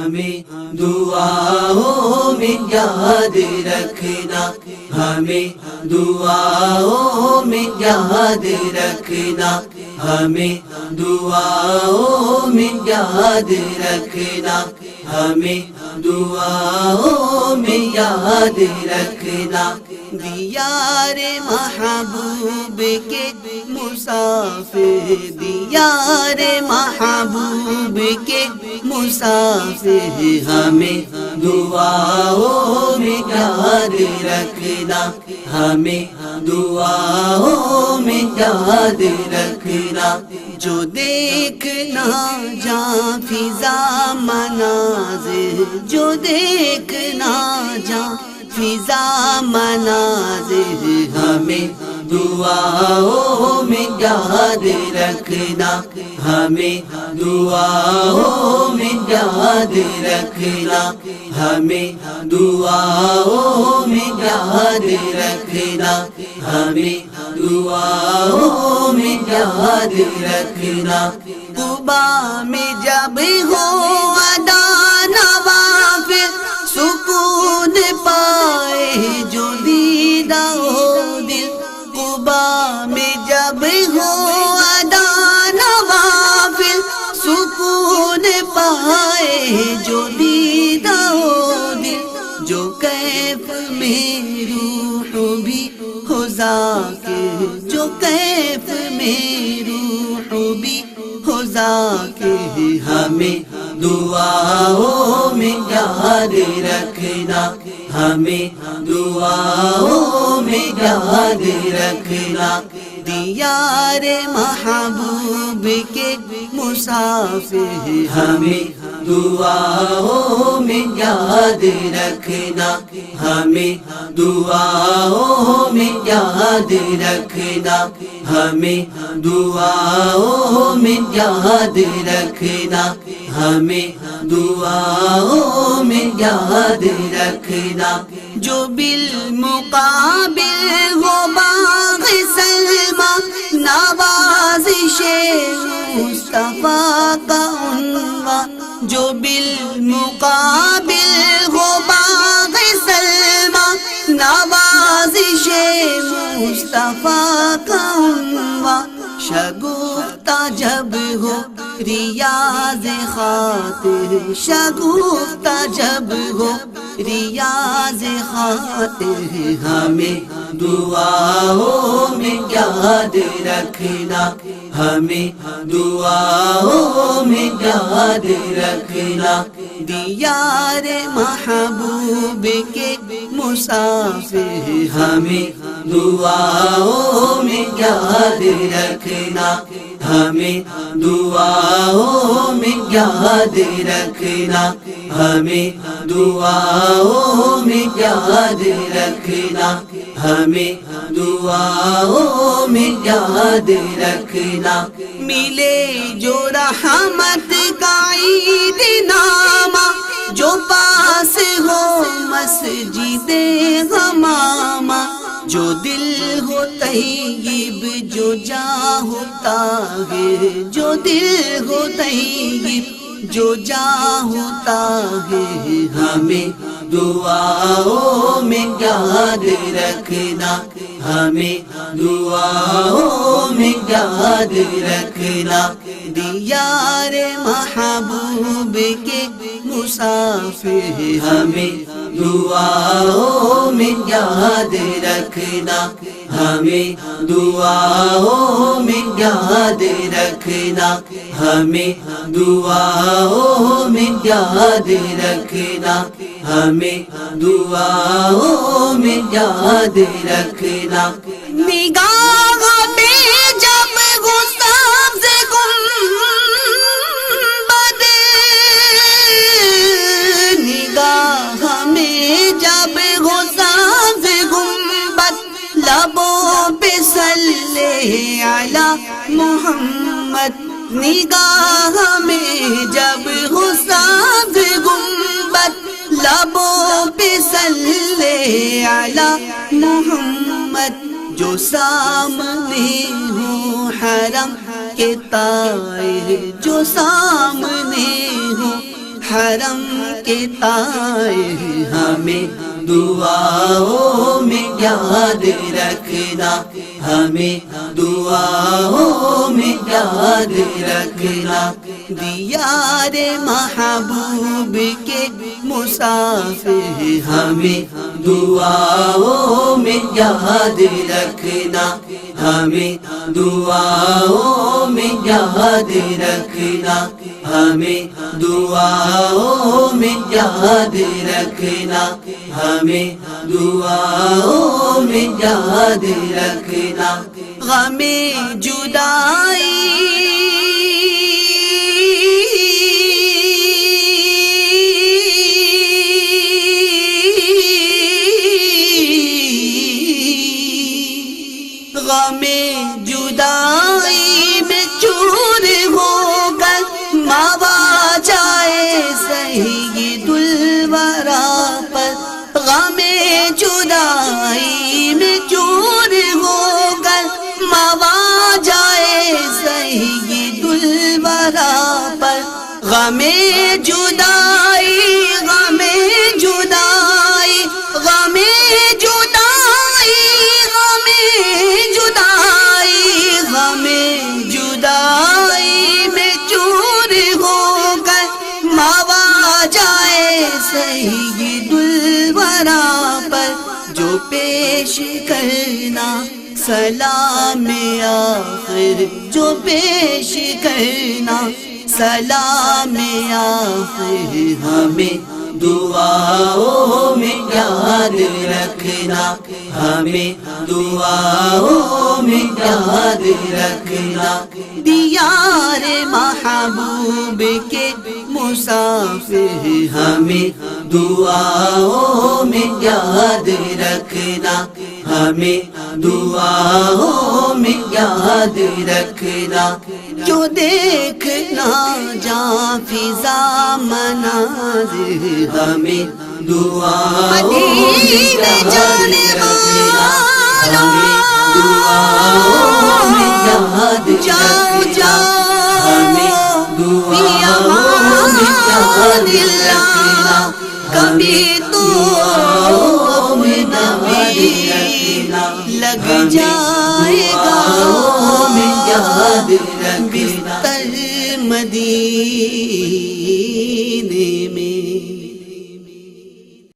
ہمیں دعاؤں میں یاد رکھنا، ہمیں دعاؤں میں یاد رکھنا، ہمیں دعاؤں میں یاد رکھنا، ہمیں دعاؤں میں یاد رکھنا۔ دیار محبوب کے مسافر، دیار محبوب کے مسافر، ہمیں دعاؤں میں یاد رکھنا، ہمیں دعاؤں میں یاد رکھنا۔ جو دیکھنا جاں فضا مناظر، جو دیکھنا جاں فضا مناظر، ہمیں دعاؤں میں یاد رکھنا، ہمیں دعاؤں میں یاد رکھنا، ہمیں دعاؤں میں یاد رکھنا، ہمیں دعاؤں میں یاد رکھنا۔ قبا میں جب ہو ادا نوافل، سکون پائے جو دیدہ ہو دل، قبا میں جب ہو ادا نوافل، سکون پائے جو دیدہ ہو دل، جو کیف میں روح بھی ہو ذاکر، جو کیف میں روح بھی ہو ذاکر، ہمیں دعاؤں میں یاد رکھنا، ہمیں دعاؤں میں یاد رکھنا۔ دیار محبوب کے مسافر، ہمیں دعاؤں میں یاد رکھنا، ہمیں دعاؤں میں یاد رکھنا، ہمیں دعاؤں میں یاد رکھنا، ہمیں دعاؤں میں یاد رکھنا۔ جو بالمقابل ہو باغ سلما، نوازش مصطفیٰ کا عنوان، جو بالمقابل ہو باغ سلما، نوازش مصطفیٰ کا عنوان، شگفتہ جب ہو ریاض خاطر، شگفتہ جب ہو ریاض خاطر، ہمیں دعاؤں میں یاد رکھنا، ہمیں دعاؤں میں یاد رکھنا۔ دیار محبوب کے مسافر، ہمیں دعاؤں میں یاد رکھنا، ہمیں دعاؤں میں یاد رکھنا، ہمیں دعاؤں میں یاد رکھنا، ہمیں دعاؤں میں یاد رکھنا۔ ملے جو رحمت کا عید نامہ، جو پاس ہو مسجد غمامہ، جو دل ہو طیب، جو جاں ہو طاہر، جو دل ہو طیب، جو جاں ہو طاہر، ہمیں دعاؤں میں یاد رکھنا، ہمیں دعاؤں میں یاد رکھنا۔ دیار محبوب کے مسافر، ہمیں دعاؤں میں یاد رکھنا، ہمیں دعاؤں میں یاد رکھنا، ہمیں دعاؤں میں یاد رکھنا، ہمیں دعاؤں میں یاد رکھنا۔ نگاہ پہ جب سبز گنبد، نگاہ میں جب سبز گنبد، لبوں پہ صلی علی محمد، نگاہ میں جب سبز گنبد، لبوں پہ صلی علی محمد، جو سامنے ہو حرم کے طاہر، جو سامنے ہو حرم کے طاہر ہمیں دعاؤں میں یاد رکھنا، ہمیں دعاؤں میں یاد رکھنا، دیار محبوب کے مسافر ہمیں دعاؤں میں یاد رکھنا، ہمیں دعاؤں میں یاد رکھنا، ہمیں دعاؤں میں یاد رکھنا، ہمیں دعاؤں میں یاد رکھنا، غم جدائی غم جدائی میں چور ہو کر ماوا جائے سید الورا پر، غم جدائی میں چور ہو کر ماوا جائے سید الورا پر، غم جدائی غم جدائی غم جدائی غم جدائی غم جدائی میں چور ہو کر ماوا جائے سید الورا پر، جو پیش کرنا سلام آخر، جو پیش کرنا سلام آخر ہمیں دعاؤں میں یاد رکھنا، ہمیں دعاؤں میں یاد رکھنا، دیار محبوب کے مسافر ہمیں دعاؤں میں یاد رکھنا، ہمیں دعاؤں میں یاد رکھنا، جو دیکھنا جاں فضا مناظر ہمیں دعاؤں میں یاد رکھنا، ہمیں دعاؤں میں یاد رکھنا، ہمیں دعاؤں میں یاد رکھنا، کبھی تو نبی لگ جائے گا یاد رکھنا، بستر مدینے میں